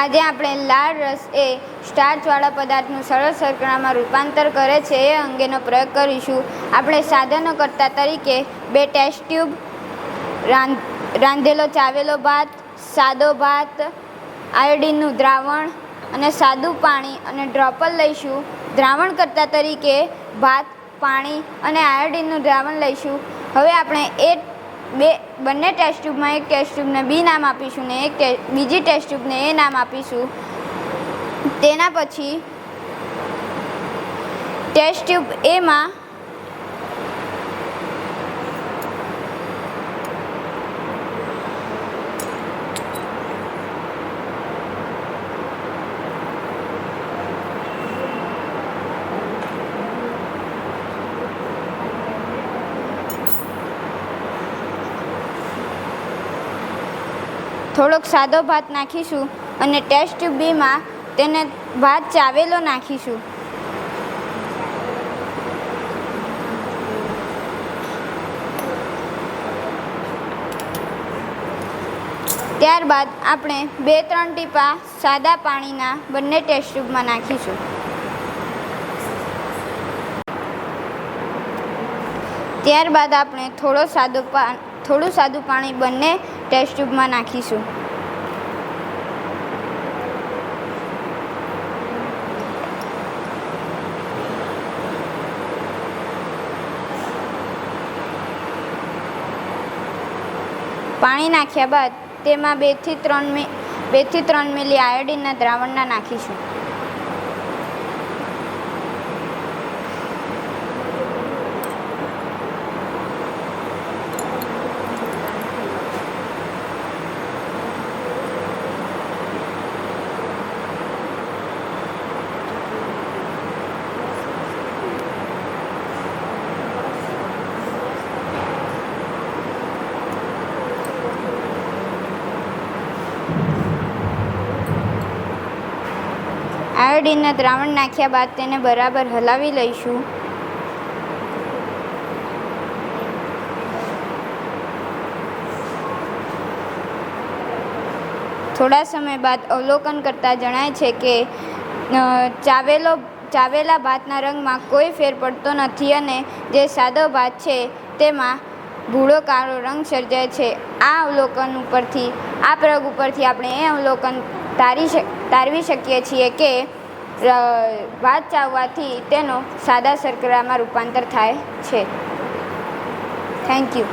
આજે આપણે લાળ રસ એ સ્ટાર્ચવાળા પદાર્થનું સરળ શર્કરામાં રૂપાંતર કરે છે એ અંગેનો પ્રયોગ કરીશું. આપણે સાધનો કરતા તરીકે 2 ટેસ્ટ ટ્યુબ, રાંધેલો ચાવેલો ભાત, સાદો ભાત, આયોડિનનું દ્રાવણ અને સાદું પાણી અને ડ્રોપર લઈશું. દ્રાવણ કરતા તરીકે ભાત, પાણી અને આયોડિનનું દ્રાવણ લઈશું. હવે આપણે બંને ટેસ્ટ ટ્યુબમાં એક ટેસ્ટ ટ્યુબને બી નામ આપીશું ને બીજી ટેસ્ટ ટ્યુબને એ નામ આપીશું. તેના પછી ટેસ્ટ ટ્યુબ એમાં થોડોક સાદો ભાત નાખીશું અને ટેસ્ટ ટ્યુબ બીમાં તેને ભાત ચાવેલો નાખીશું. ત્યારબાદ આપણે 2-3 ટીપા સાદા પાણીના બંને ટેસ્ટ ટ્યુબમાં નાખીશું. ત્યારબાદ આપણે થોડું સાદું પાણી બંને ટેસ્ટ ટ્યુબમાં નાખીશું. પાણી નાખ્યા બાદ તેમાં 2 થી 3 મિલી આયોડિનના દ્રાવણના નાખીશું. આયોડિનના દ્રાવણ નાખ્યા બાદ તેને બરાબર હલાવી લઈશું. થોડા સમય બાદ અવલોકન કરતાં જણાય છે કે ચાવેલા ભાતના રંગમાં કોઈ ફેર પડતો નથી અને જે સાદો ભાત છે તેમાં ભૂરો કાળો રંગ સર્જાય છે. આ પ્રયોગ ઉપરથી આપણે એ અવલોકન તારવી શકીએ છીએ કે ભાત ચાવવાથી તેનો સાદા શર્કરામાં રૂપાંતર થાય છે. Thank you.